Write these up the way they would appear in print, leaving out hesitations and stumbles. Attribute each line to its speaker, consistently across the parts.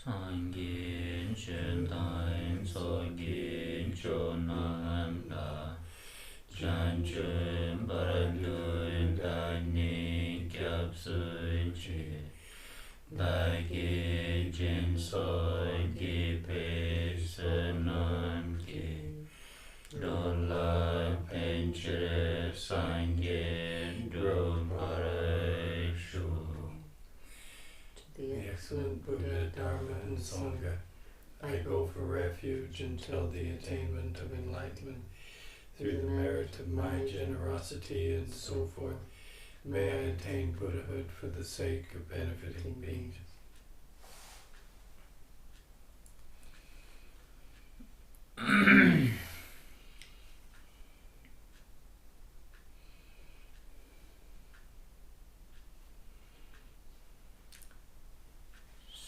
Speaker 1: Sangin Shentain Sogin Chonam La Chanchun Baradun Dani Kyapsun Chi Dagi Jin Soi Ki Pe Senam Ki Dola Penchire Sangin Du Parai Shu.
Speaker 2: The excellent Buddha, Dharma, and Sangha, I go for refuge until the attainment of enlightenment. Through the merit of my generosity and so forth, may I attain Buddhahood for the sake of benefiting beings.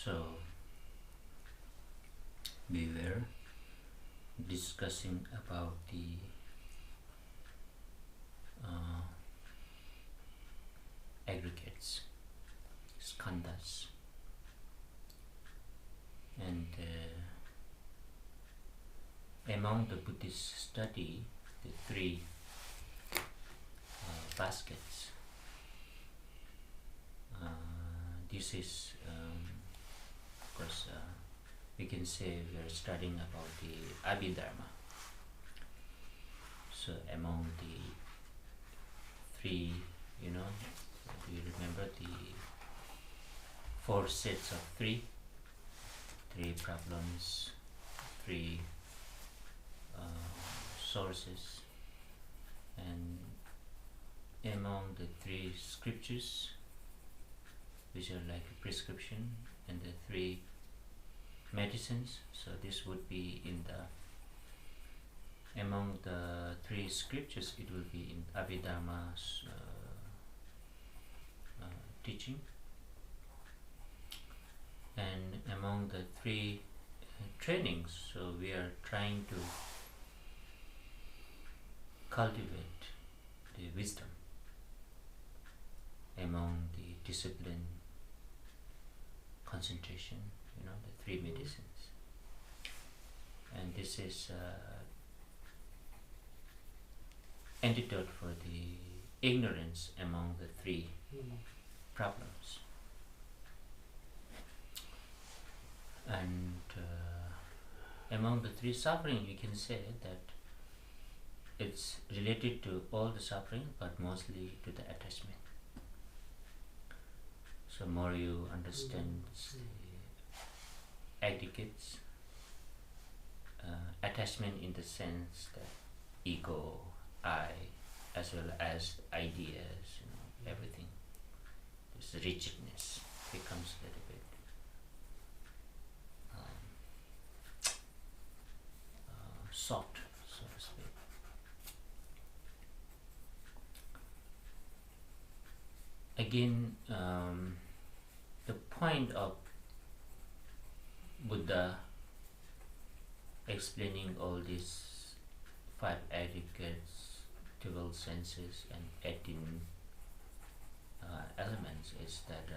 Speaker 1: So, we were discussing about the aggregates, skandhas, and among the Buddhist study, the three baskets. This is, of course, we can say we are studying about the Abhidharma. So among the three, do you remember the four sets of three problems, three sources, and among the three scriptures, which are like a prescription, and the three medicines. So this would be in the among the three scriptures, it will be in Abhidharma's teaching, and among the three trainings, so we are trying to cultivate the wisdom among the discipline, concentration, the three medicines. And this is antidote for the ignorance among the three problems. And among the three suffering, you can say that it's related to all the suffering, but mostly to the attachment. So more you understand the aggregates, attachment in the sense that ego, I, as well as ideas, everything. This rigidness becomes a little bit soft, so to speak. Again, the point of Buddha explaining all these five aggregates, 12 senses, and 18 elements is that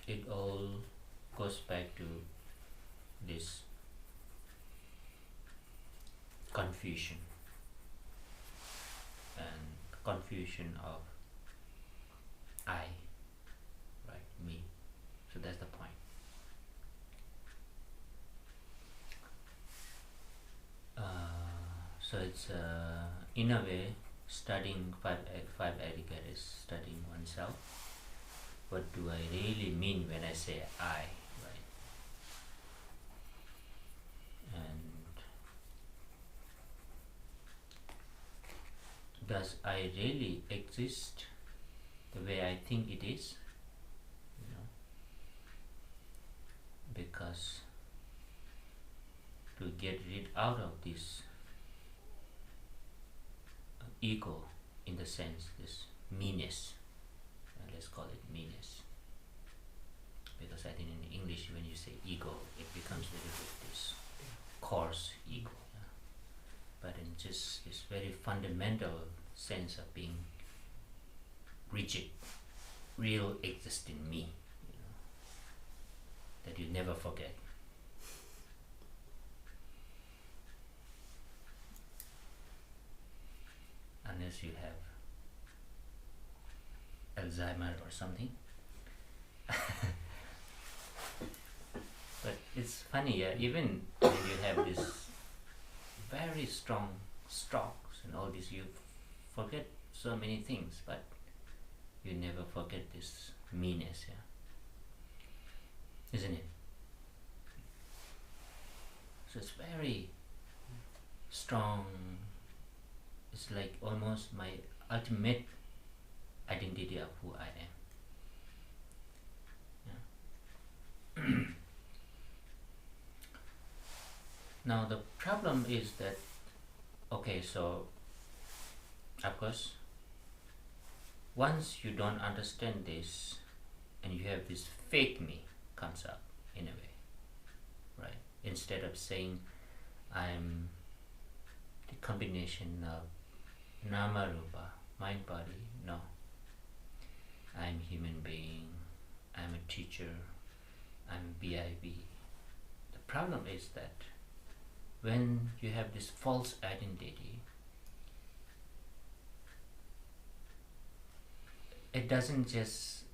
Speaker 1: it all goes back to this confusion of I, right, me. So that's the point. So it's in a way studying five aggregates, studying oneself. What do I really mean when I say I, right? And does I really exist the way I think it is? Because to get rid out of this ego, in the sense, this meanness, let's call it meanness, because I think in English when you say ego, it becomes a little bit this coarse ego, but in just this very fundamental sense of being rigid, real existing me, that you never forget. Unless you have Alzheimer or something. But it's funny, even when you have this very strong strokes and all this, you forget so many things, but you never forget this meanness, isn't it? So it's very strong. It's like almost my ultimate identity of who I am. Now the problem is that, okay, so of course, once you don't understand this and you have this fake me comes up in a way, right? Instead of saying I'm the combination of nama rupa, mind body, no. I'm human being, I'm a teacher, I'm BIB. The problem is that when you have this false identity, it doesn't just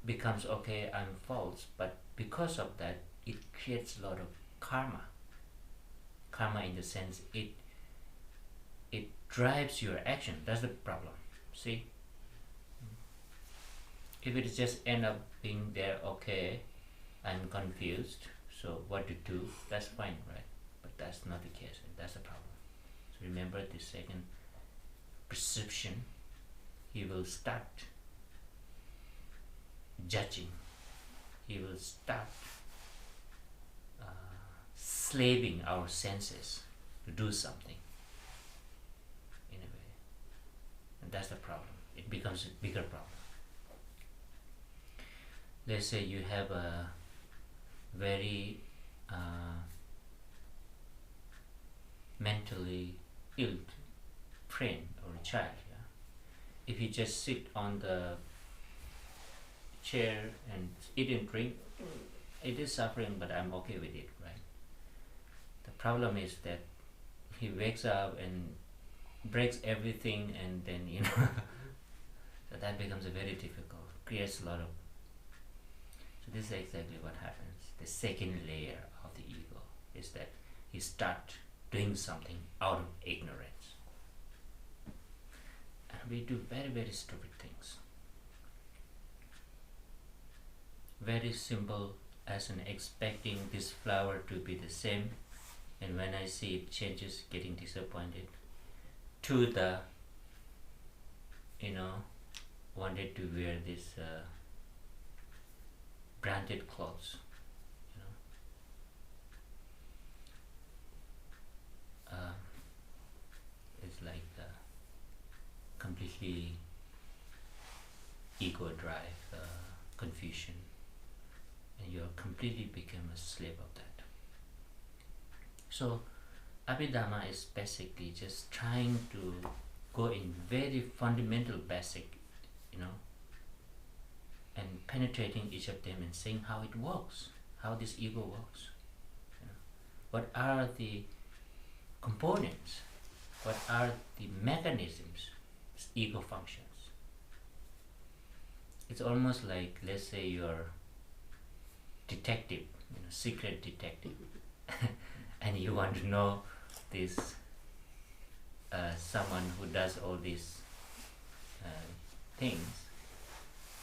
Speaker 1: becomes okay, I'm false, but because of that, it creates a lot of karma. Karma in the sense it drives your action. That's the problem. See? If it just end up being there, okay, I'm confused, so what to do, that's fine, right? But that's not the case, and that's the problem. So remember the second perception, he will start judging, he will start slaving our senses to do something in a way, and that's the problem. It becomes a bigger problem. Let's say you have a very mentally ill friend or a child, if you just sit on the chair and eat and drink, it is suffering, but I'm okay with it, right? The problem is that he wakes up and breaks everything, and then so that becomes a very difficult, creates a lot of. So this is exactly what happens. The second layer of the ego is that he starts doing something out of ignorance. And we do very, very stupid things. Very simple as in expecting this flower to be the same, and when I see it changes, getting disappointed, to the, wanted to wear this branded clothes, it's like the completely ego drive, confusion, and you completely become a slave of that. So Abhidharma is basically just trying to go in very fundamental basic, and penetrating each of them and saying how it works, how this ego works. What are the components? What are the mechanisms this ego functions? It's almost like, let's say you're detective, secret detective, and you want to know this someone who does all these things,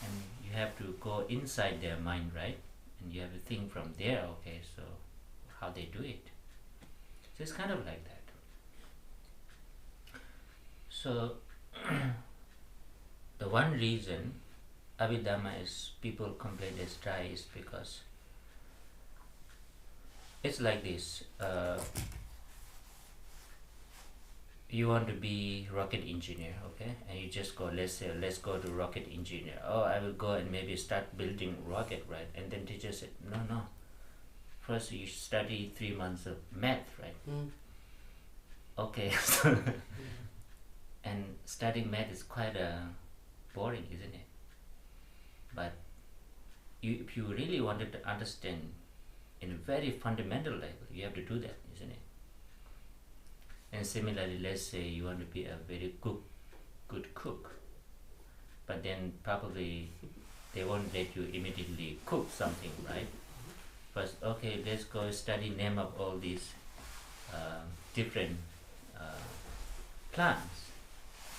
Speaker 1: and you have to go inside their mind, right? And you have to think from there, okay, so how they do it. So it's kind of like that. So the one reason Abhidharma is people complain it's dry is because it's like this. You want to be rocket engineer, okay? And you just go, let's go to rocket engineer. Oh, I will go and maybe start building rocket, right? And then teacher said, no. First you study 3 months of math, right? Okay. And studying math is quite boring, isn't it? But if you really wanted to understand in a very fundamental level, you have to do that, isn't it? And similarly, let's say you want to be a very good cook, but then probably they won't let you immediately cook something, right? First, okay, let's go study name of all these different plants.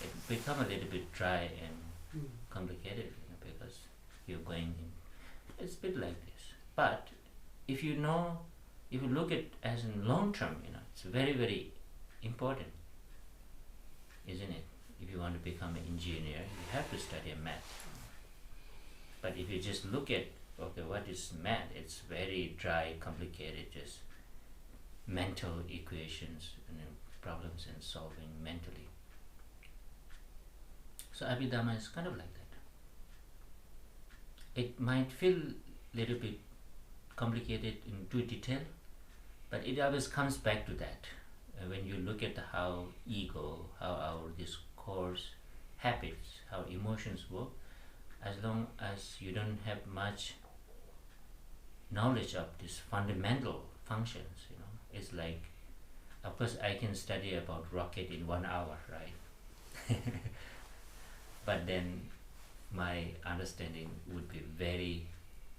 Speaker 1: It become a little bit dry and complicated, because you're going in. It's a bit like this. But if you look at as in long term, it's very, very important, isn't it? If you want to become an engineer, you have to study math. But if you just look at, okay, what is math? It's very dry, complicated, just mental equations, problems and solving mentally. So Abhidharma is kind of like that. It might feel a little bit complicated in too detail, but it always comes back to that. When you look at how ego, how our discourse, habits, how emotions work, as long as you don't have much knowledge of these fundamental functions, it's like, of course I can study about rocket in 1 hour, right? But then my understanding would be very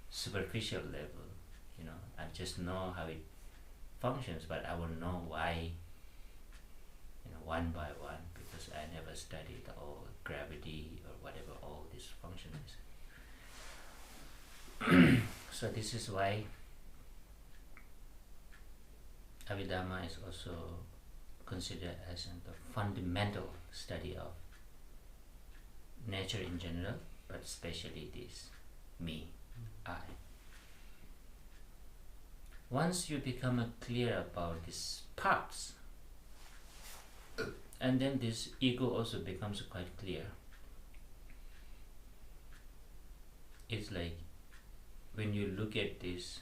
Speaker 1: superficial level, I just know how it functions, but I will know why, one by one, because I never studied all gravity or whatever all this function is. So this is why Abhidharma is also considered as the fundamental study of nature in general, but especially this me, I. Once you become clear about these parts, and then this ego also becomes quite clear. It's like when you look at this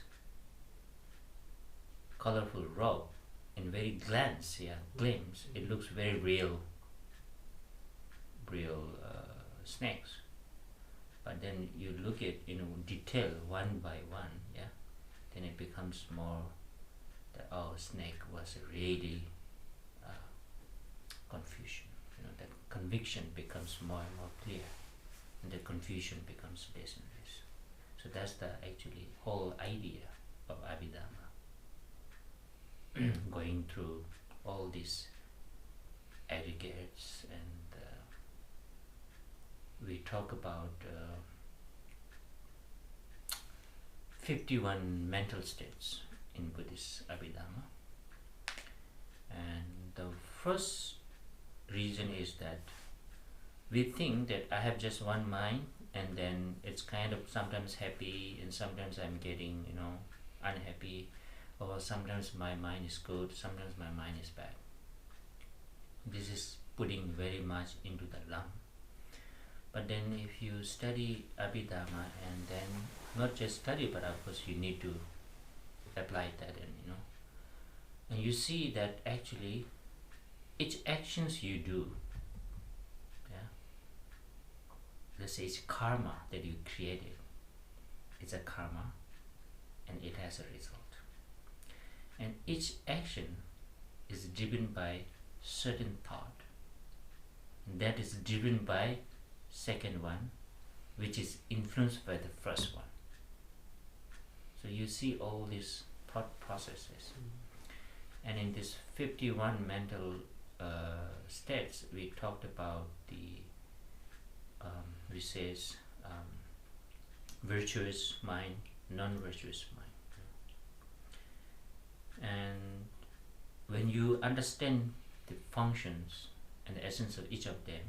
Speaker 1: colorful rock in very glimpse, it looks very real snakes. But then you look at detail one by one, then it becomes more that snake was really confusion. That conviction becomes more and more clear, and the confusion becomes less and less. So that's the actually whole idea of Abhidharma. Going through all these aggregates, and we talk about 51 mental states in Buddhist Abhidharma. And the first reason is that we think that I have just one mind, and then it's kind of sometimes happy and sometimes I'm getting unhappy, or sometimes my mind is good, sometimes my mind is bad. This is putting very much into the lump. But then if you study Abhidharma, and then not just study, but of course you need to apply that, and you see that actually each actions you do, let's say it's karma that you created. It's a karma, and it has a result. And each action is driven by certain thought, and that is driven by second one, which is influenced by the first one. So you see all these thought processes. And in this 51 mental states, we talked about the virtuous mind, non-virtuous mind. And when you understand the functions and the essence of each of them,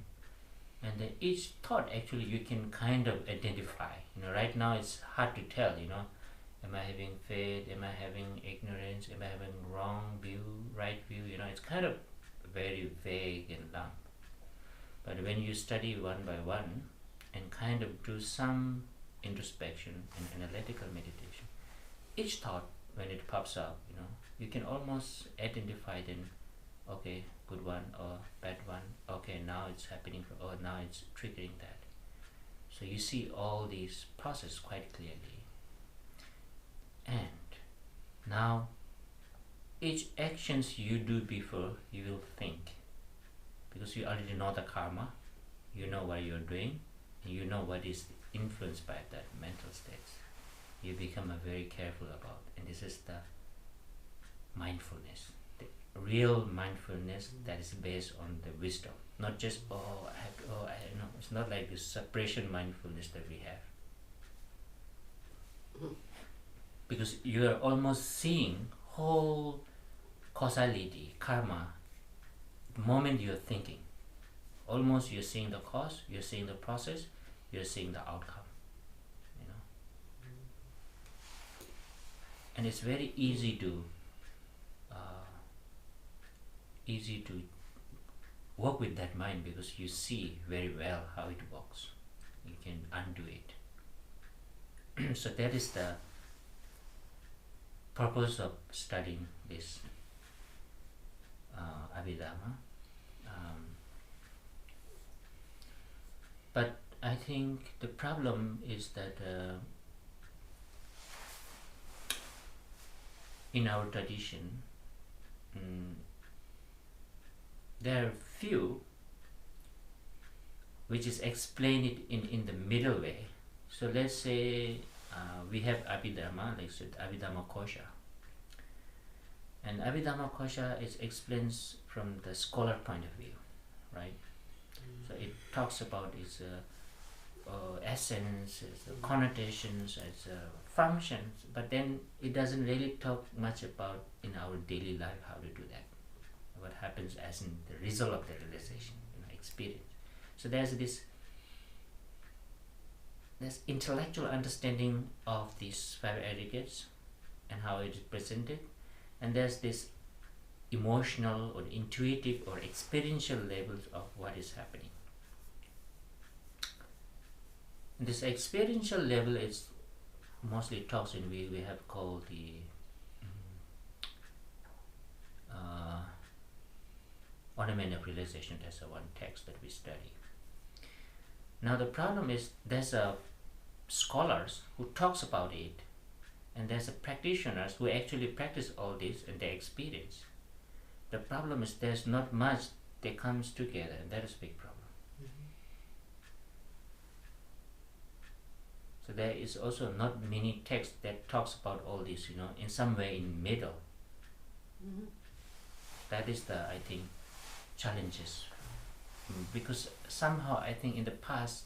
Speaker 1: and then each thought actually you can kind of identify. Right now it's hard to tell, am I having faith, am I having ignorance, am I having wrong view, right view, it's kind of very vague and lump. But when you study one by one and kind of do some introspection and analytical meditation, each thought, when it pops up, you can almost identify then, okay, good one or bad one, okay, now it's happening, or now it's triggering that. So you see all these processes quite clearly. And now each actions you do before, you will think, because you already know the karma, you know what you're doing, and you know what is influenced by that mental states. You become very careful about, and this is the mindfulness, the real mindfulness that is based on the wisdom, not just I know. It's not like this separation mindfulness that we have, because you are almost seeing whole causality, karma. The moment you're thinking, almost you're seeing the cause, you're seeing the process, you're seeing the outcome, you know. And it's very easy to work with that mind, because you see very well how it works. You can undo it. So that is the purpose of studying this Abhidharma. But I think the problem is that in our tradition, there are few which is explained it in the middle way. So let's say we have Abhidharma, like said Abhidharma Kosha. And Abhidharma Kosha is explains from the scholar point of view, right? So it talks about its essence, its connotations, its functions, but then it doesn't really talk much about in our daily life how to do that. What happens as in the result of the realization, experience. So there's this intellectual understanding of these five aggregates and how it is presented, and there's this emotional or intuitive or experiential levels of what is happening. And this experiential level is mostly talks in we have called the ornament of realization. That's the one text that we study. Now the problem is there's a scholars who talks about it, and there's a practitioners who actually practice all this and they experience. The problem is there's not much that comes together, and that is a big problem. So there is also not many texts that talks about all this, in some way in middle. That is the, I think, challenges, because somehow I think in the past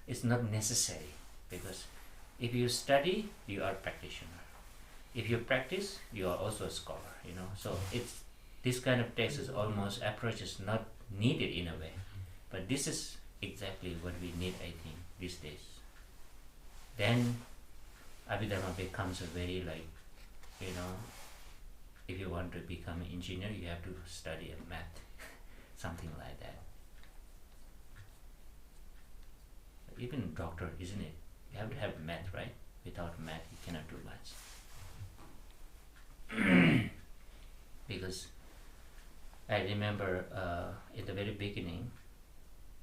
Speaker 1: it's not necessary, because if you study you are a practitioner, if you practice you are also a scholar, so it's this kind of text is almost approach is not needed in a way, but this is exactly what we need, I think, these days. Then Abhidharma becomes a very if you want to become an engineer you have to study a math something like that. Even doctor, isn't it? You have to have math, right? Without math, you cannot do much. Because I remember in the very beginning,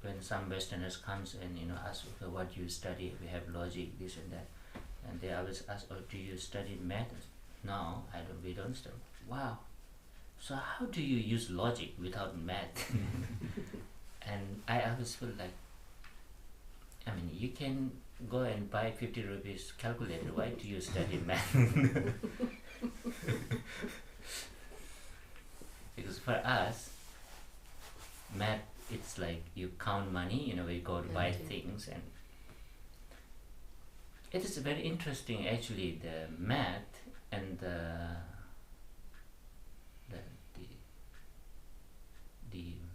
Speaker 1: when some Westerners comes and ask, okay, what you study? We have logic, this and that, and they always ask, oh, do you study math? No, I don't. We don't study. Wow. So how do you use logic without math? And I always feel like, you can go and buy 50 rupees calculator. Why do you study math? Because for us, math, it's like you count money, we go to buy things, and it is very interesting actually, the math and the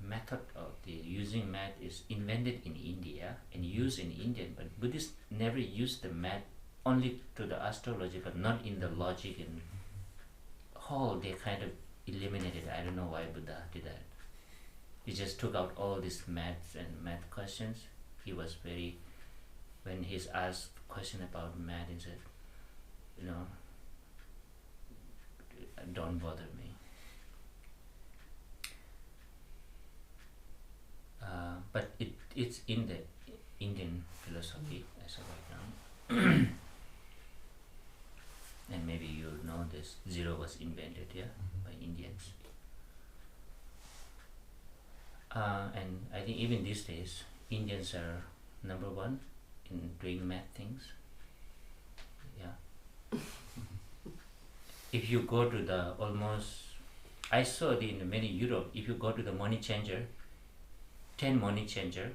Speaker 1: method of the using math is invented in India and used in Indian, but Buddhists never used the math, only to the astrology, but not in the logic and whole. They kind of eliminated. I don't know why Buddha did that. He just took out all these maths and math questions. He was very, when he's asked question about math, he said, don't bother me. But it's in the Indian philosophy as of right now. And maybe you know this, zero was invented, by Indians. And I think even these days, Indians are number one in doing math things. Yeah. If you go to the I saw it in many Europe, if you go to the money changer, 10 money changer,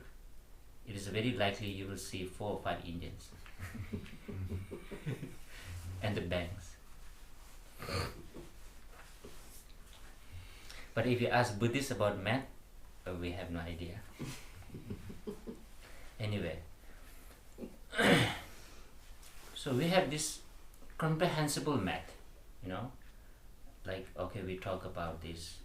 Speaker 1: it is very likely you will see 4 or 5 Indians. And the banks. But if you ask Buddhists about math, we have no idea. Anyway, so we have this comprehensible math, like, okay, we talk about this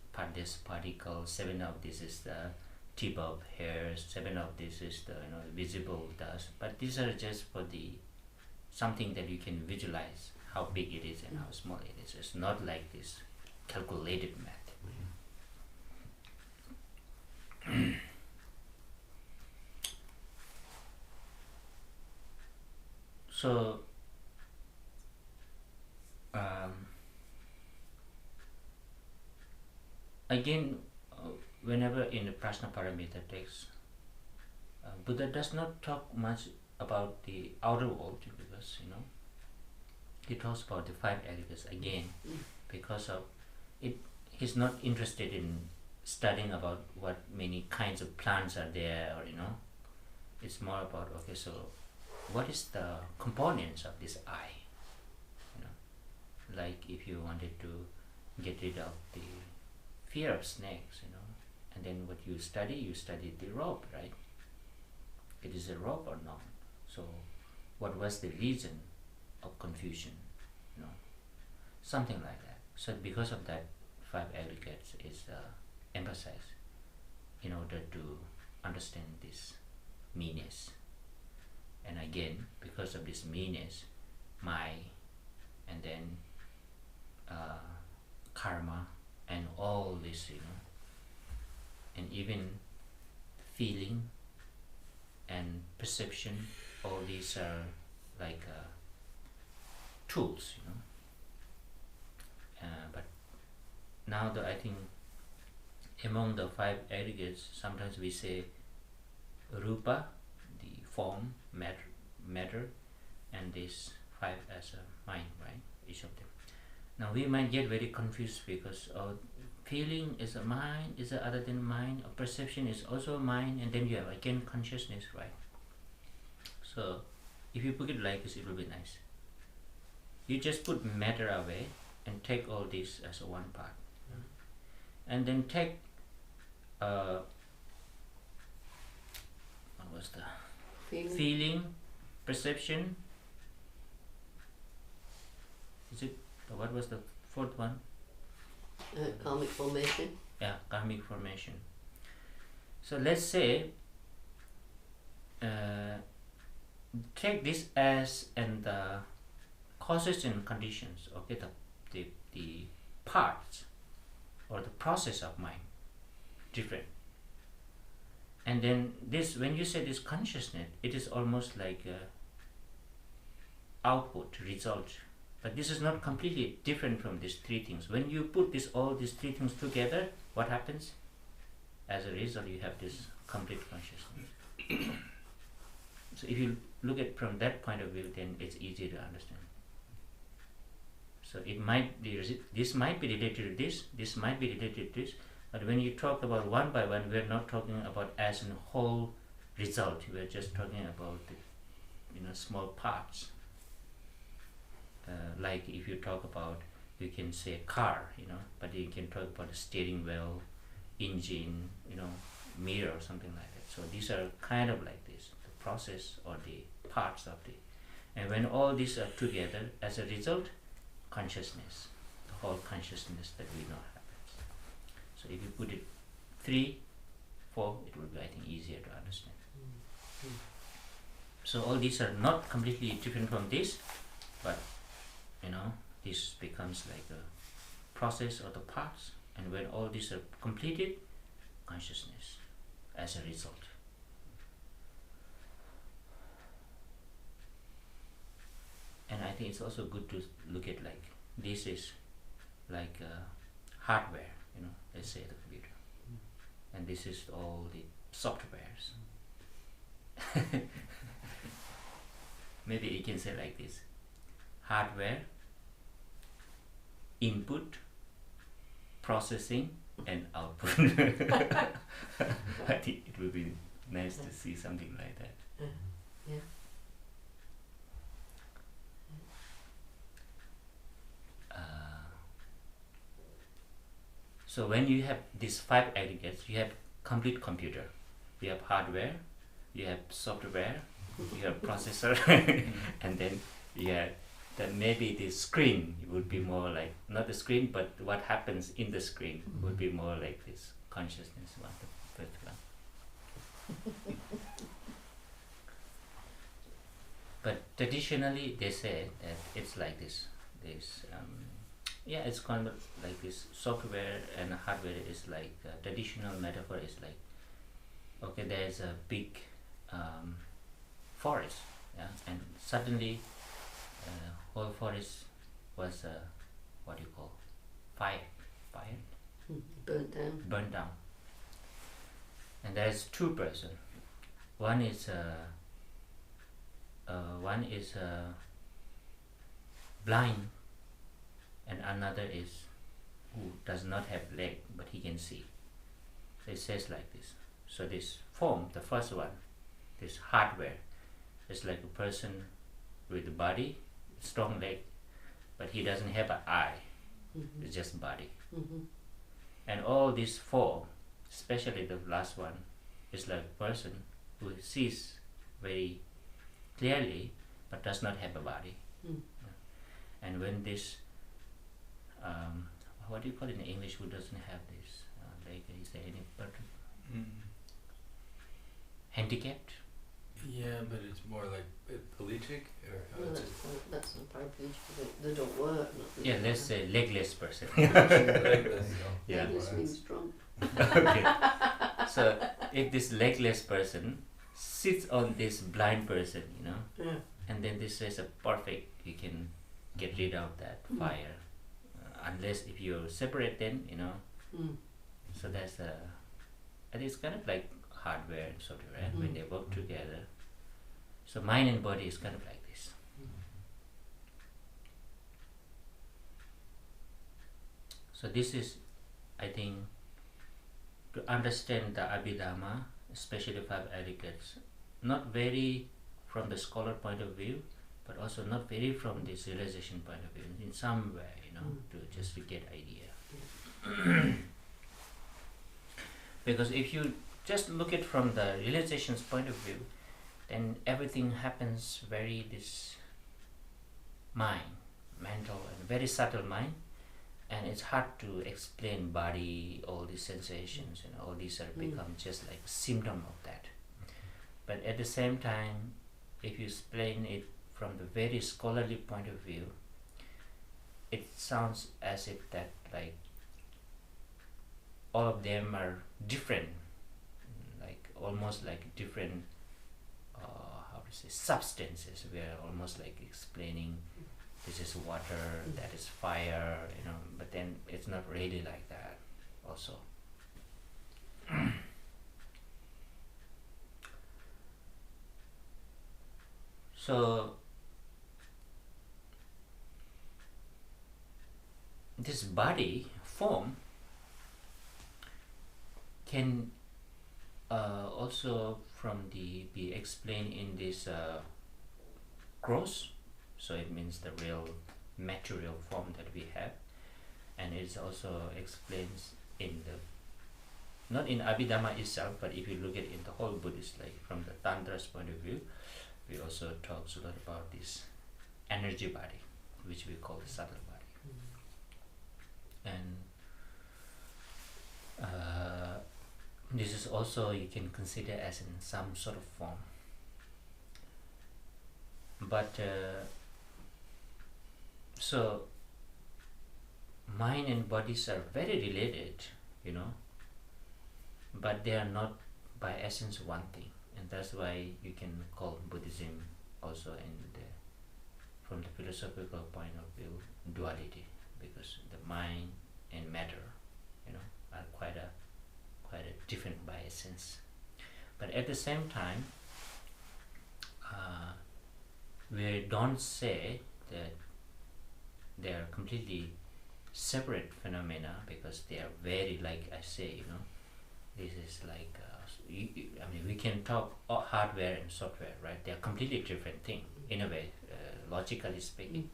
Speaker 1: particle, 7 of this is the tip of hair, 7 of this is the visible dust, but these are just for the something that you can visualize how big it is and how small it is. It's not like this calculated math. So again, whenever in the Prajnaparamita text, Buddha does not talk much about the outer world, because he talks about the 5 aggregates again, because of it. He's not interested in studying about what many kinds of plants are there, or it's more about, okay, so what is the components of this eye? Like if you wanted to get rid of the fear of snakes, and then what you study the rope, right? It is a rope or not? So what was the reason of confusion? Something like that. So because of that, 5 aggregates is emphasized in order to understand this meanness. And again, because of this meanness, and then karma, and all this, and even feeling and perception, all these are like tools, but now I think among the 5 aggregates, sometimes we say rupa, the form, matter, and this 5 as a mind, right? Each of them. Now we might get very confused because feeling is a mind, is other than mind, or perception is also mind, and then you have again consciousness, right? So if you put it like this, it will be nice. You just put matter away and take all this as a one part, and then take what was the feeling, perception. Is it? What was the 4th one?
Speaker 3: Karmic formation.
Speaker 1: Yeah, karmic formation. So let's say take this as and the causes and conditions, okay, the parts or the process of mind, different. And then this, when you say this consciousness, it is almost like output, result. But this is not completely different from these 3 things. When you put all these 3 things together, what happens? As a result, you have this complete consciousness. So if you look at from that point of view, then it's easy to understand. So it might be, this might be related to this might be related to this, but when you talk about one by one, we're not talking about as a whole result. We're just talking about the small parts. Like if you talk about, you can say car, but you can talk about the steering wheel, engine, mirror, or something like that. So these are kind of like this, the process or the parts of and when all these are together, as a result, consciousness, the whole consciousness that we know happens. So if you put it 3, 4, it will be, I think, easier to understand. So all these are not completely different from this, but this becomes like a process or the parts, and when all these are completed, consciousness as a result. And I think it's also good to look at like this is like hardware, you know, let's say the computer, and this is all the softwares. Maybe you can say like this: hardware, input, processing, and output. I think it would be nice to see something like that.
Speaker 3: Yeah.
Speaker 1: So when you have these 5 aggregates, you have complete computer. You have hardware, you have software, you have processor, and then you have then maybe the screen would be more like, not the screen, but what happens in the screen would be more like this consciousness one, the first one. But traditionally they say that it's like this. It's kind of like this. Software and hardware is like traditional metaphor is like, okay, there's a big forest, yeah, and suddenly whole forest was what do you call, fire, burnt down, and there's 2 person. One is blind, and another is who does not have leg but he can see. So it says like this. So this form, the first one, this hardware, is like a person with a body, strong leg, but he doesn't have an eye. It's just body. And all these 4, especially the last one, is like a person who sees very clearly but does not have a body. And when this what do you call it in English, who doesn't have this leg, is there any handicapped?
Speaker 2: Yeah, but it's more like paraplegic, or
Speaker 3: No, that's not paraplegic. They don't work.
Speaker 1: Yeah, let's say legless person.
Speaker 2: legless.
Speaker 1: Yeah.
Speaker 3: Legless means drunk.
Speaker 1: Okay. So if this legless person sits on this blind person, you know, and then this is a perfect, you can get rid of that fire, unless if you separate them, you know. So that's I think it's kind of like hardware and software when they work together. So mind and body is kind of like this. So this is, I think, to understand the Abhidharma, especially 5 aggregates, not very from the scholar point of view, but also not very from this realization point of view, in some way, you know, to get idea. Because if you just look at from the realization's point of view, then everything happens very this mental and very subtle mind, and it's hard to explain body, all these sensations, and all these are become just like symptom of that. But at the same time, if you explain it from the very scholarly point of view, it sounds as if that like all of them are different, like almost like different how to say substances. We are almost like explaining this is water, that is fire, you know, but then it's not really like that also. So this body form can also be explained in this gross, so it means the real material form that we have, and it also explains in the, not in Abhidharma itself, but if you look at it in the whole Buddhist, like from the Tantra's point of view, we also talks a lot about this energy body, which we call the subtle body. And this is also you can consider as in some sort of form. But so mind and bodies are very related, you know, but they are not by essence one thing, and that's why you can call Buddhism also in the from the philosophical point of view, duality, because the mind and matter, are quite a different by essence. But at the same time, we don't say that they are completely separate phenomena, because they are very, like I say, this is like, we can talk hardware and software, right? They are completely different thing in a way, logically speaking.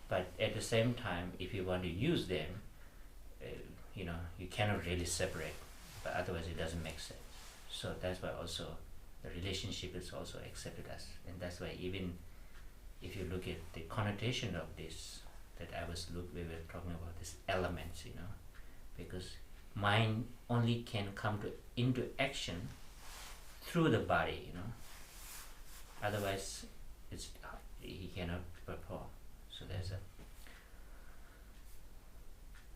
Speaker 1: But at the same time, if you want to use them, you cannot really separate, but otherwise it doesn't make sense. So that's why also the relationship is also accepted as, and that's why even if you look at the connotation of this, that we were talking about these elements, because mind only can come into action through the body, otherwise he cannot perform. So there's a,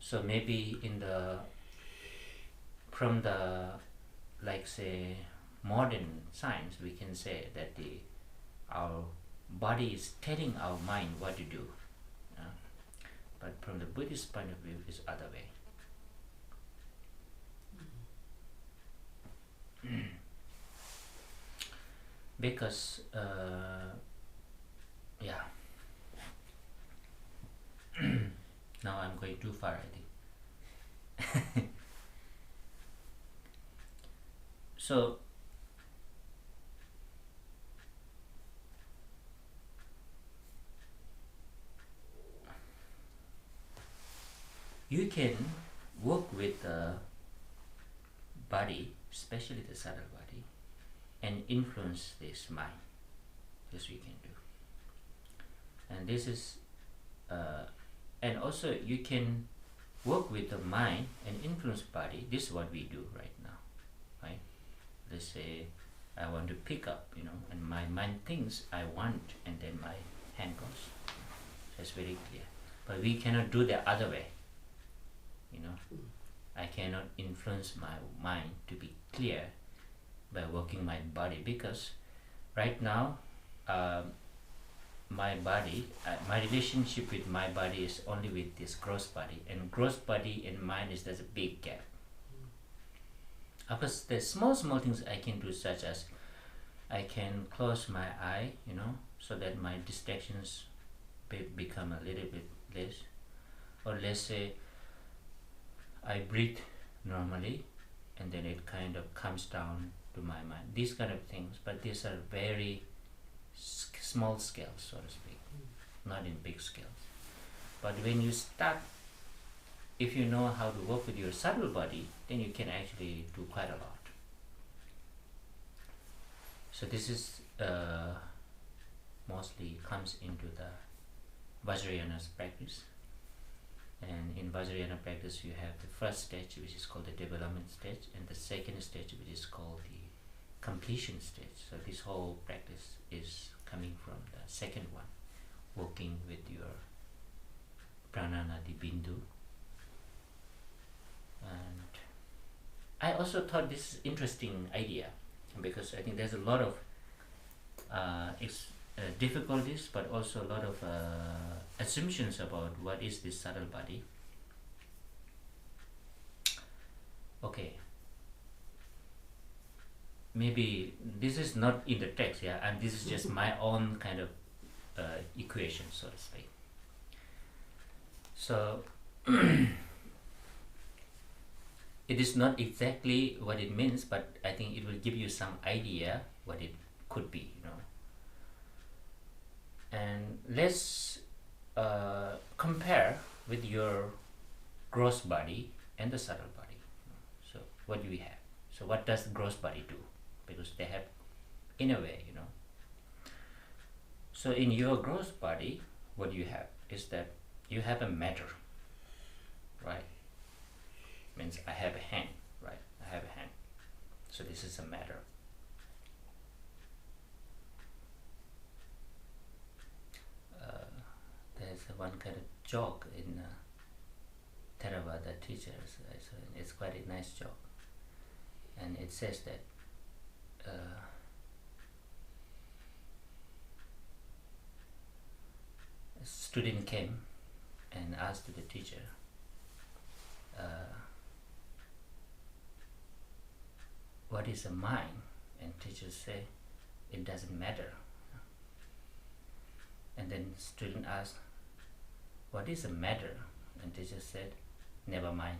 Speaker 1: so maybe from the, like say, modern science, we can say that our body is telling our mind what to do, but from the Buddhist point of view, it's other way. Because now I'm going too far, I think. So you can work with the body, especially the subtle body, and influence this mind. This we can do. And this is, and also you can work with the mind and influence body. This is what we do right now, right? Let's say I want to pick up, and my mind thinks I want, and then my hand goes. That's very clear. But we cannot do the other way. I cannot influence my mind to be clear by working my body, because right now my body, my relationship with my body is only with this gross body, and gross body and mind there's a big gap. Of course, there's small things I can do, such as I can close my eye, so that my distractions become a little bit less. Or let's say I breathe normally, and then it kind of comes down to my mind. These kind of things, but these are very small scales, so to speak, not in big scales. But when you start, if you know how to work with your subtle body, then you can actually do quite a lot. So this is mostly comes into the Vajrayana's practice. And in Vajrayana practice, you have the first stage, which is called the development stage, and the second stage, which is called the completion stage. So this whole practice is coming from the second one, working with your prananadi bindu. And I also thought this is interesting idea, because I think there's a lot of difficulties, but also a lot of assumptions about what is this subtle body. Okay, maybe this is not in the text, and this is just my own kind of equation, so to speak. So it is not exactly what it means, but I think it will give you some idea what it could be, And let's compare with your gross body and the subtle body. So what do we have? So what does the gross body do? Because they have, in a way, So in your gross body, what you have is that you have a matter, right? Means I have a hand, right? I have a hand. So this is a matter. There's one kind of joke in Theravada teachers. It's quite a nice joke, and it says that student came and asked the teacher, what is a mind? And teacher say, it doesn't matter. And then student asked, what is a matter? And teacher said, never mind.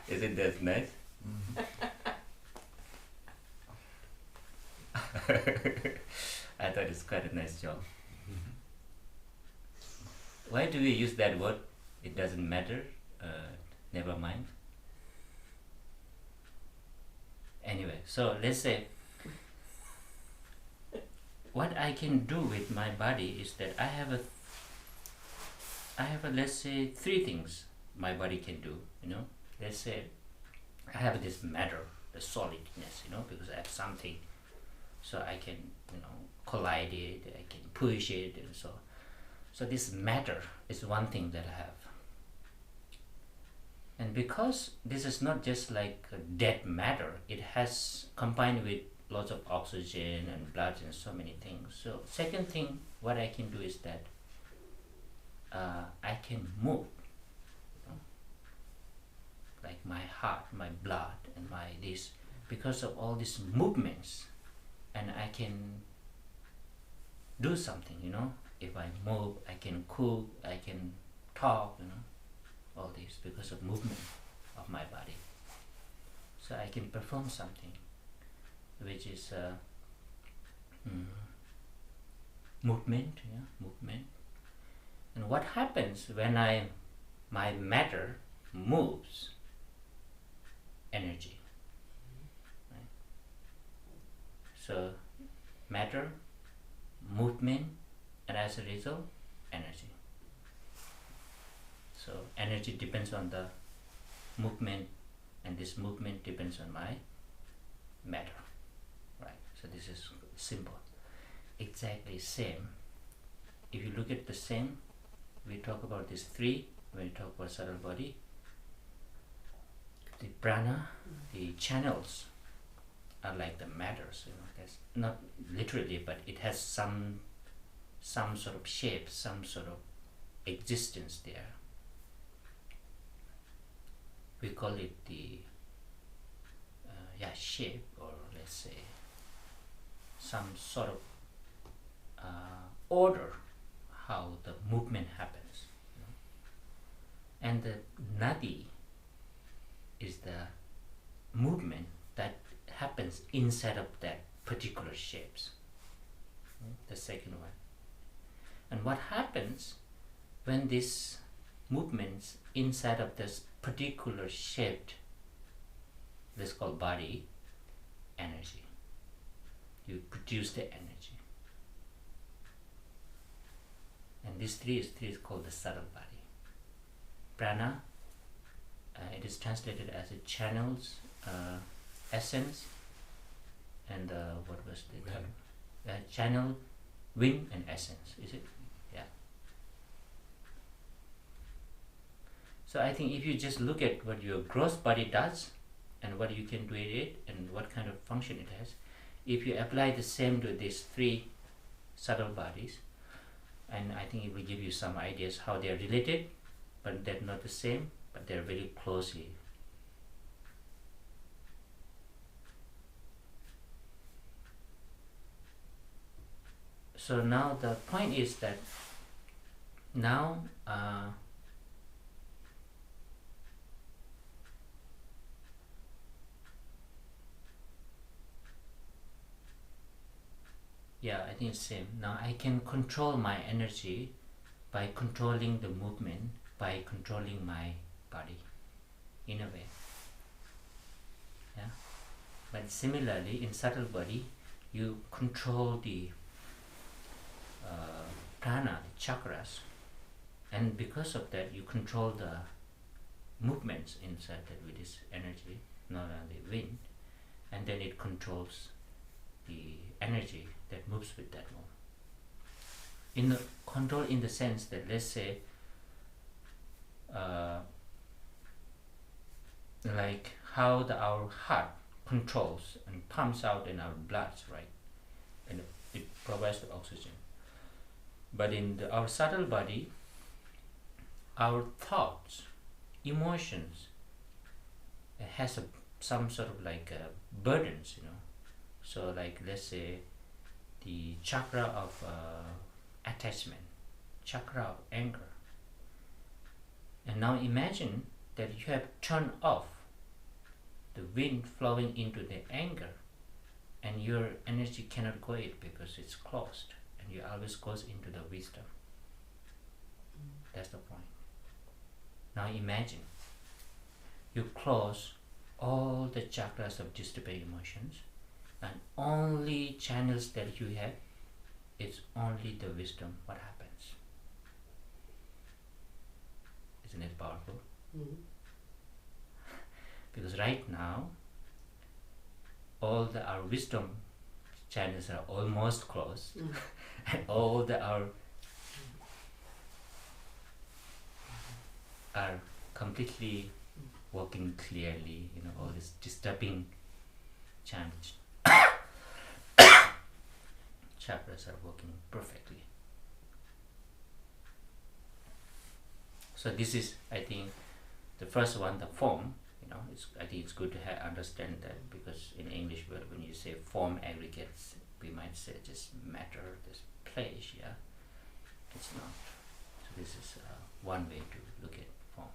Speaker 1: Isn't that nice? I thought it's quite a nice joke. Why do we use that word? It doesn't matter, never mind. Anyway, so let's say what I can do with my body is that I have a let's say 3 things my body can do, Let's say I have this matter, the solidness, because I have something, so I can, collide it, I can push it, and so this matter is one thing that I have. And because this is not just like a dead matter, it has combined with lots of oxygen and blood and so many things. So second thing what I can do is that I can move, like my heart, my blood, and my this, because of all these movements, and I can do something, If I move, I can cook, I can talk, all this because of movement of my body. So I can perform something which is movement, movement. And what happens when my matter moves? Energy. Right? So matter, movement, and as a result, energy. So energy depends on the movement, and this movement depends on my matter, right? So this is simple. Exactly same. If you look at the same, we talk about these 3 when we talk about subtle body. The prana, the channels are like the matters, That's not literally, but it has some sort of shape, some sort of existence there. We call it the shape, or let's say some sort of order how the movement happens. And the nadi is the movement that happens inside of that particular shapes. The second one. And what happens when these movements inside of this particular shaped, let's call body, energy. You produce the energy. And these 3 is called the subtle body. Prana, it is translated as a channels, essence, and what was the term? Channel, wind, and essence, is it? Yeah. So I think if you just look at what your gross body does, and what you can do with it, and what kind of function it has, if you apply the same to these 3 subtle bodies, and I think it will give you some ideas how they are related, but they're not the same, but they're very closely. So now the point is that now I think it's same. Now I can control my energy by controlling the movement, by controlling my body, in a way. Yeah. But similarly, in subtle body, you control the prana, the chakras, and because of that, you control the movements inside that with this energy, not only wind, and then it controls the energy that moves with that move. In the control, in the sense that, let's say, like how our heart controls and pumps out in our blood, right? And it provides the oxygen. But in our subtle body, our thoughts, emotions, it has some sort of like burdens, So like let's say the chakra of attachment, chakra of anger. And now imagine that you have turned off the wind flowing into the anger, and your energy cannot go it because it's closed, and you always goes into the wisdom. That's the point. Now imagine you close all the chakras of disturbing emotions, and only channels that you have, it's only the wisdom. What happens? Isn't it powerful?
Speaker 3: Mm-hmm.
Speaker 1: Because right now, all our wisdom channels are almost closed, and all our are completely working clearly. All this disturbing channels, chakras are working perfectly. So this is, I think, the first one, the form. I think it's good to understand that, because in English, when you say form aggregates, we might say just matter, this place. Yeah, it's not. So this is one way to look at form.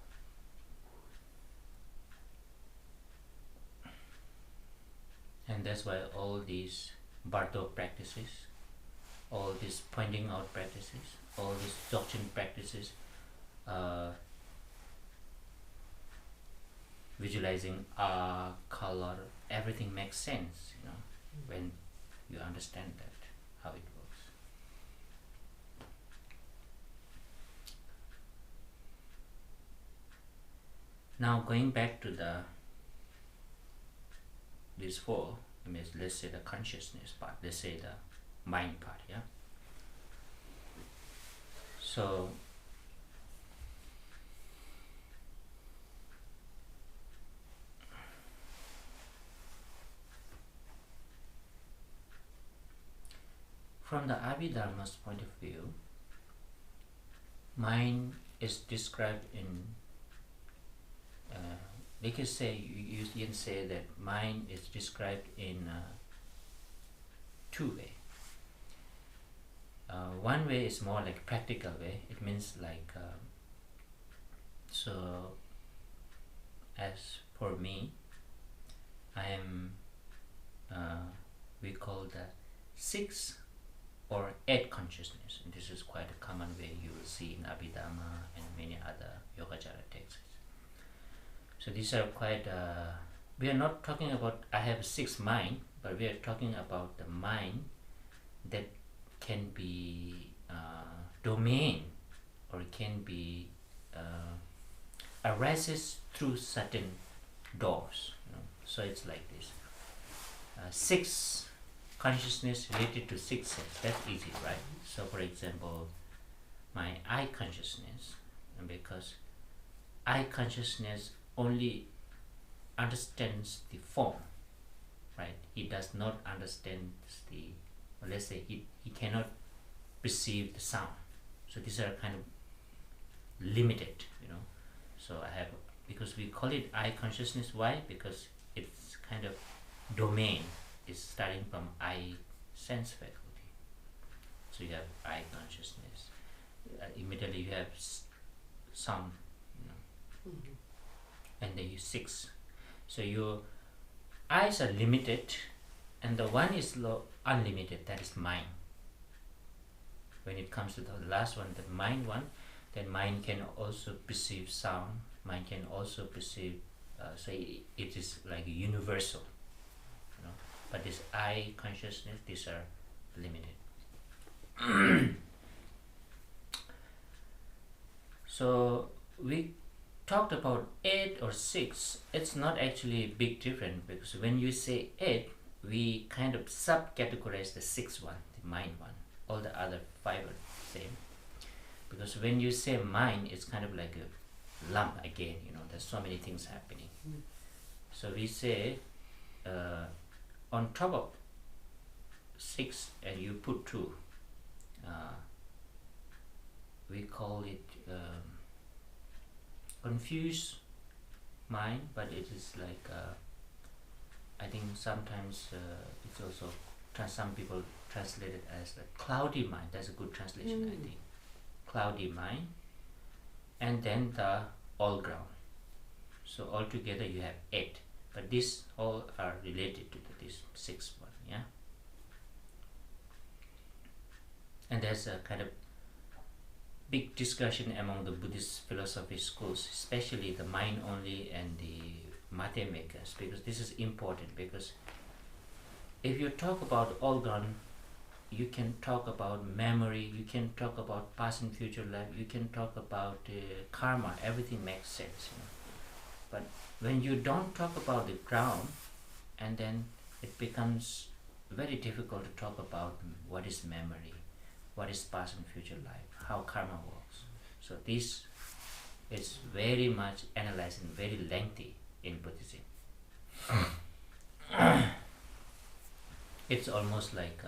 Speaker 1: And that's why all these Bardo practices, all these pointing out practices, all these doctrine practices, visualizing color, everything makes sense, when you understand that, how it works. Now going back to these four, let's say the consciousness part, let's say the mind part, yeah? So from the Abhidharma's point of view, mind is described in, they can say, you can say that mind is described in two ways. One way is more like practical way. It means like, so as for me, I am, we call the 6 or 8 consciousness, and this is quite a common way you will see in Abhidharma and many other Yogacara texts. So these are quite, we are not talking about I have 6 mind, but we are talking about the mind that can be domain, or can be arises through certain doors. So it's like this. 6 consciousness related to 6 sense. That's easy, right? So for example, my eye consciousness, and because eye consciousness only understands the form, right? It does not understand the, or let's say he cannot perceive the sound. So these are kind of limited, So I have, because we call it eye consciousness. Why? Because it's kind of domain is starting from eye sense faculty. So you have eye consciousness. Immediately you have sound, and then you 6. So your eyes are limited, and the one is unlimited. That is mind. When it comes to the last one, the mind one, then mind can also perceive sound. Mind can also perceive. So it is like universal. But this eye consciousness, these are limited. So we talked about 8 or 6. It's not actually a big difference, because when you say 8, we kind of sub-categorize the 6th one, the mind one. All the other 5 are same. Because when you say mind, it's kind of like a lump again, there's so many things happening. So we say, on top of 6 and you put 2, we call it confused mind, but it is like I think sometimes it's also some people translate it as a cloudy mind. That's a good translation, I think. Cloudy mind, and then the all ground. So altogether you have 8, but these all are related to this 6th one, yeah. And there's a kind of big discussion among the Buddhist philosophy schools, especially the mind only and the mate makers, because this is important. Because if you talk about all ground, you can talk about memory, you can talk about past and future life, you can talk about karma, everything makes sense, But when you don't talk about the ground, and then it becomes very difficult to talk about what is memory, what is past and future life, how karma works. So this is very much analyzed and very lengthy in Buddhism. It's almost like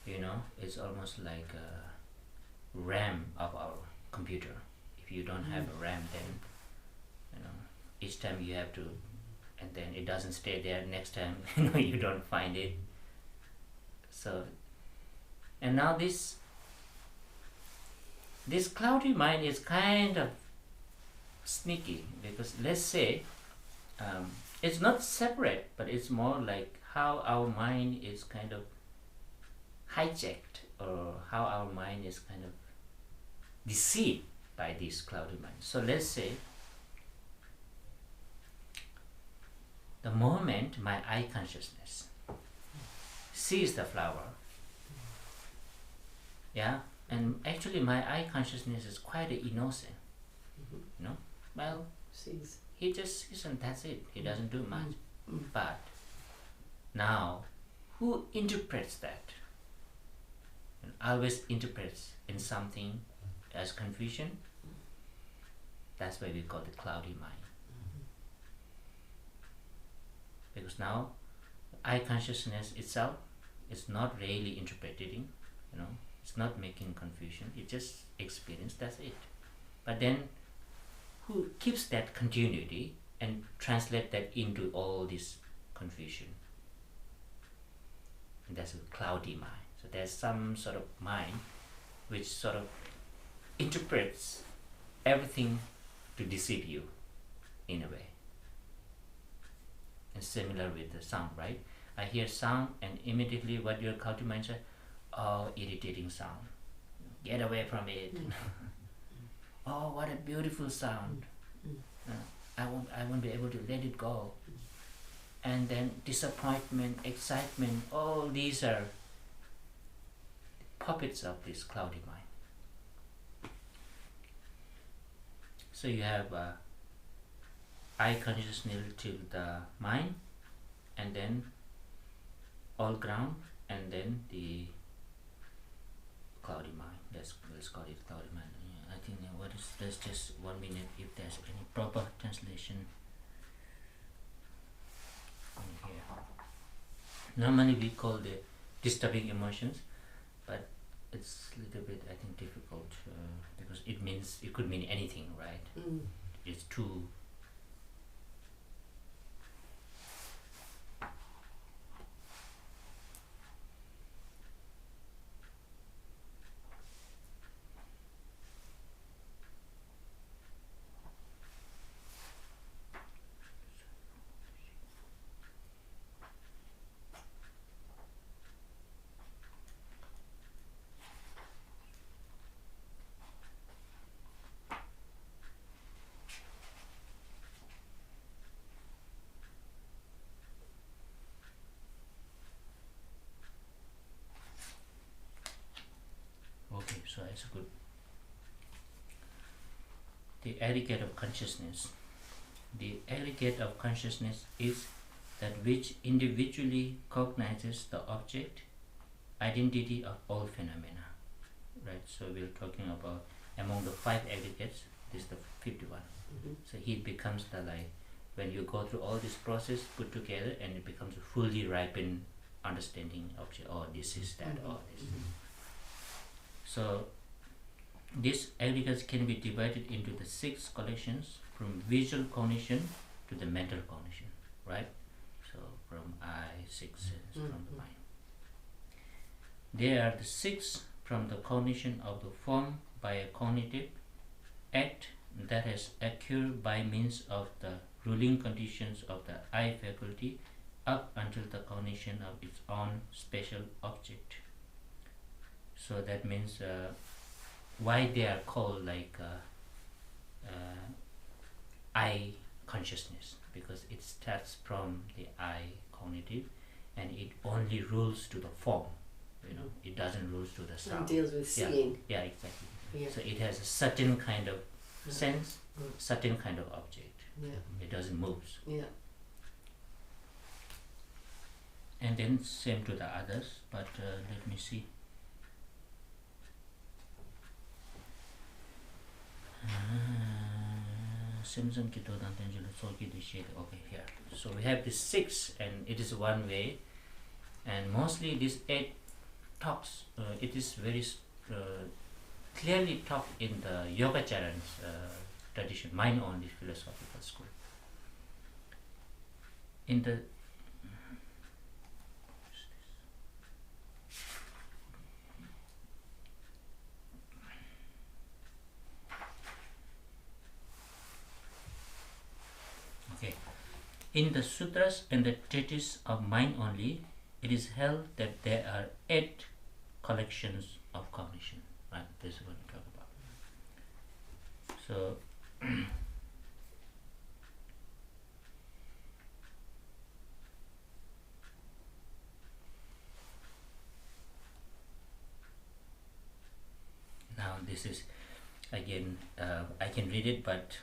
Speaker 1: it's almost like a RAM of our computer. If you don't have a RAM, then each time you have to, and then it doesn't stay there. Next time you don't find it. So, and now this cloudy mind is kind of sneaky, because let's say it's not separate, but it's more like how our mind is kind of hijacked, or how our mind is kind of deceived by this cloudy mind. So let's say the moment my eye consciousness sees the flower, and actually my eye consciousness is quite innocent, well,
Speaker 3: Sees.
Speaker 1: he just sees and that's it, he doesn't do much. But now, who interprets that? Always interprets in something as confusion. That's why we call it cloudy mind. Because now eye consciousness itself is not really interpreting, it's not making confusion, it just experience, that's it. But then who keeps that continuity and translate that into all this confusion? And that's a cloudy mind. So there's some sort of mind which sort of interprets everything to deceive you in a way. And similar with the sound, right? I hear sound and immediately what your cloudy mind says, oh, irritating sound, get away from it. Oh, what a beautiful sound. I won't be able to let it go. And then disappointment, excitement, all these are puppets of this cloudy mind. So you have eye consciousness to the mind, and then all ground, and then the cloudy mind. Let's call it cloudy mind. I think there's just 1 minute if there's any proper translation in here. Normally we call the disturbing emotions, but it's a little bit, I think, difficult because it could mean anything, right? It's too okay, so that's good. The aggregate of consciousness. The aggregate of consciousness is that which individually cognizes the object, identity of all phenomena. Right, so we're talking about among the 5 aggregates, this is the 51. So it becomes the like, when you go through all this process put together and it becomes a fully ripened understanding object, or this is that, or this. So these aggregates can be divided into the 6 collections, from visual cognition to the mental cognition, right? So from eye, 6 sense, from the mind. There are the 6 from the cognition of the form by a cognitive act that has occurred by means of the ruling conditions of the eye faculty up until the cognition of its own special object. So that means why they are called like eye consciousness, because it starts from the eye cognitive and it only rules to the form, it doesn't rule to the sound.
Speaker 3: It deals with seeing.
Speaker 1: Yeah, exactly.
Speaker 3: Yeah.
Speaker 1: So it has a certain kind of sense, certain kind of object.
Speaker 3: Yeah.
Speaker 1: It doesn't move.
Speaker 3: Yeah.
Speaker 1: And then same to the others, but let me see. Okay, here. So we have this 6, and it is one way, and mostly this 8 talks. It is very clearly taught in the Yogacaran's tradition, mind-only philosophical school. In the in the sutras and the treatise of mind only, it is held that there are 8 collections of cognition. Right, this is what we talk about. So now this is again, I can read it, but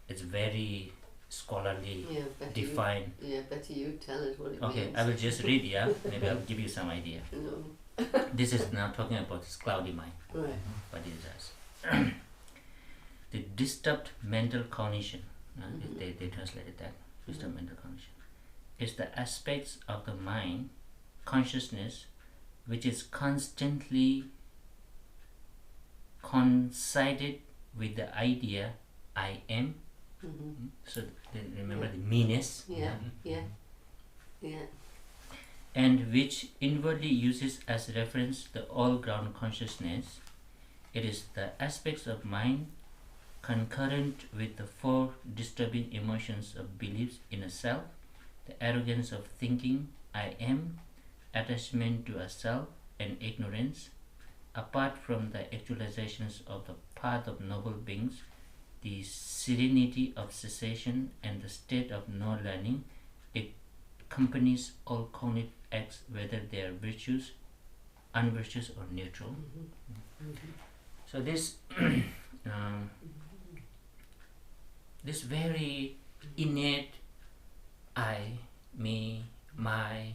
Speaker 1: it's very scholarly, defined.
Speaker 3: Better you tell us what it means.
Speaker 1: Okay, I will just read, maybe I'll give you some idea.
Speaker 3: No.
Speaker 1: This is now talking about this cloudy mind.
Speaker 3: Right.
Speaker 1: What it does. The disturbed mental cognition, they translated that, disturbed mental cognition, is the aspects of the mind, consciousness, which is constantly coincided with the idea I am. So remember the meanness. And which inwardly uses as reference the all-ground consciousness. It is the aspects of mind concurrent with the 4 disturbing emotions of beliefs in a self, the arrogance of thinking I am, attachment to a self, and ignorance. Apart from the actualizations of the path of noble beings, the serenity of cessation and the state of no learning, it accompanies all cognitive acts, whether they are virtuous, unvirtuous, or neutral. So this this very innate I, me, my,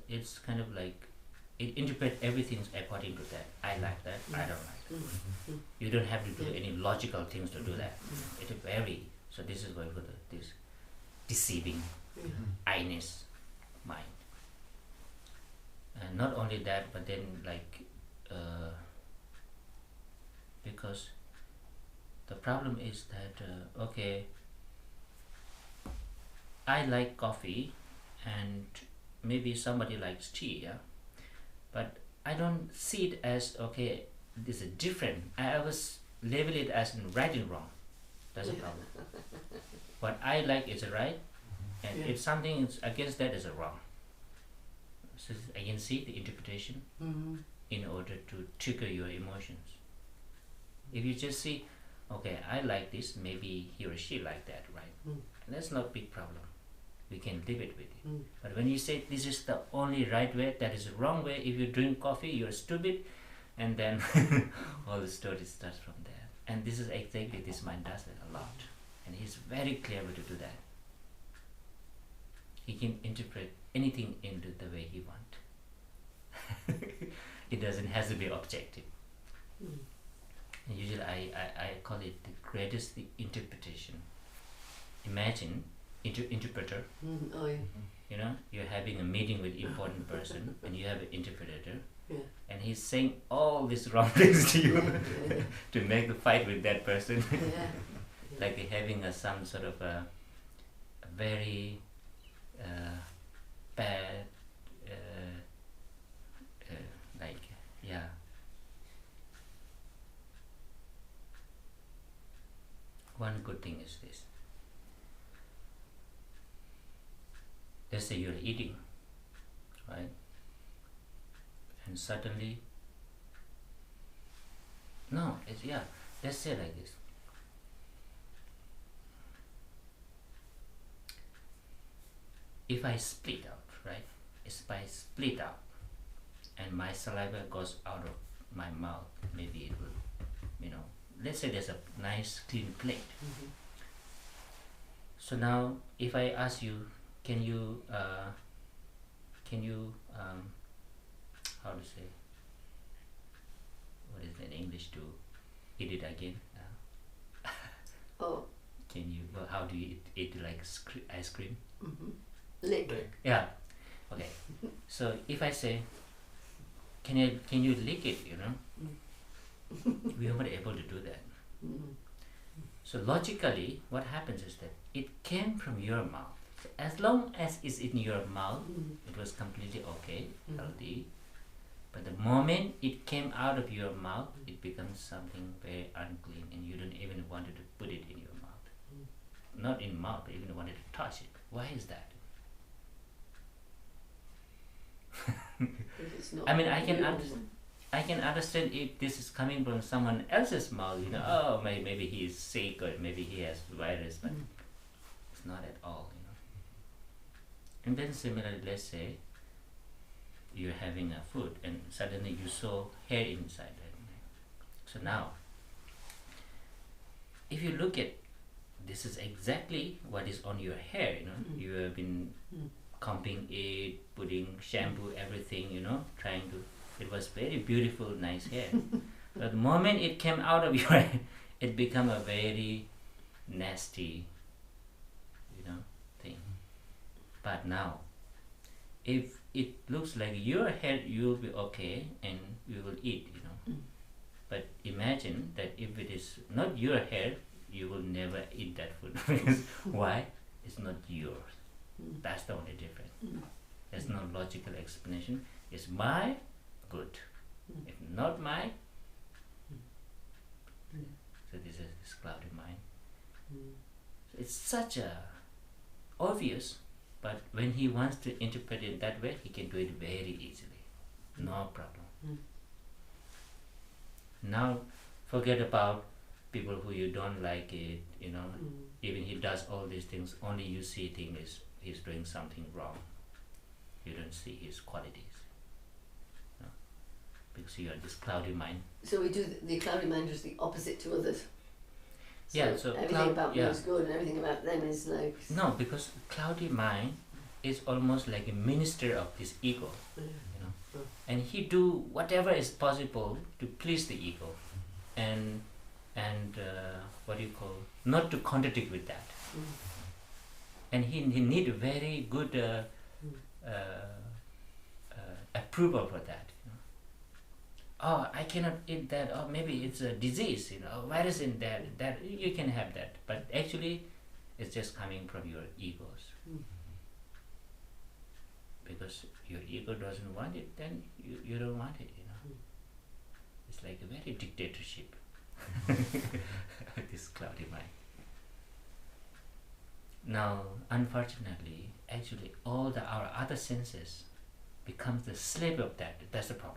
Speaker 1: it's kind of like it interprets everything according to that. I like that, I don't like that. You don't have to do any logical things to do that. It is very, so this is why we got this deceiving I-ness mind. And not only that, but then like because the problem is that okay, I like coffee and maybe somebody likes tea, but I don't see it as okay, this is different. I always label it as right and wrong. That's a problem. What I like is right, and if something is against that is wrong. So I can see the interpretation in order to trigger your emotions. If you just see, okay, I like this, maybe he or she like that, right? That's not a big problem. We can live it with it. But when you say this is the only right way, that is the wrong way. If you drink coffee, you're stupid, and then all the story starts from there. And this is exactly, this mind does it a lot, and he's very clever to do that. He can interpret anything into the way he wants. It doesn't have to be objective. And usually I call it the greatest interpretation. Imagine interpreter.
Speaker 3: Oh yeah.
Speaker 1: You know, you're having a meeting with important person and you have an interpreter,
Speaker 3: Yeah.
Speaker 1: and he's saying all these wrong things to you
Speaker 3: Yeah.
Speaker 1: to make a fight with that person.
Speaker 3: Yeah.
Speaker 1: Like they're having some sort of a very bad, like, yeah. One good thing is this. Let's say you're eating, right? And suddenly, no, it's, yeah, let's say like this. If I split out, right? If I split out and my saliva goes out of my mouth, maybe it will, you know, let's say there's a nice clean plate. So now if I ask you, can you how to say, what is that in English, to eat it again?
Speaker 3: Oh.
Speaker 1: Can you, well, how do you eat like ice cream?
Speaker 3: Lick.
Speaker 1: Yeah. Okay. So if I say, can you lick it, you know? We are not able to do that. So logically, what happens is that it came from your mouth. So as long as it's in your mouth, it was completely okay, healthy. But the moment it came out of your mouth, it becomes something very unclean, and you don't even want to put it in your mouth. Not in mouth, but even wanted to touch it. Why is that? I mean, I can understand if this is coming from someone else's mouth, you know, oh, maybe he is sick or maybe he has virus, but it's not at all, you know. And then similarly, let's say you're having a food and suddenly you saw hair inside it. So now, if you look at, this is exactly what is on your hair, you know, you have been combing it, putting shampoo, everything, you know, trying to, it was very beautiful, nice hair. But the moment it came out of your hair, it became a very nasty, you know, thing. But now, if it looks like your hair, you'll be okay and you will eat, you know. But imagine that if it is not your hair, you will never eat that food. Because why? It's not yours. That's the only difference. There's no logical explanation. It's my good. If not mine, so this is this cloudy mind. So it's such a obvious, but when he wants to interpret it that way, he can do it very easily. No problem. Now forget about people who you don't like it, you know, even he does all these things, only you see thing is he's doing something wrong. You don't see his qualities. No? Because you are this cloudy mind.
Speaker 3: So we do the cloudy mind is the opposite to others.
Speaker 1: Yeah, so
Speaker 3: everything about me is good and everything about them is like...
Speaker 1: No, because cloudy mind is almost like a minister of this ego, you know, and he do whatever is possible to please the ego, and what do you call, not to contradict with that. And he need a very good approval for that. You know? Oh, I cannot eat that. Oh, maybe it's a disease. You know, virus in that. That you can have that, but actually, it's just coming from your egos. Because your ego doesn't want it, then you don't want it. You know, it's like a very dictatorship. This cloudy mind. Now, unfortunately, actually, all our other senses becomes the slave of that. That's the problem.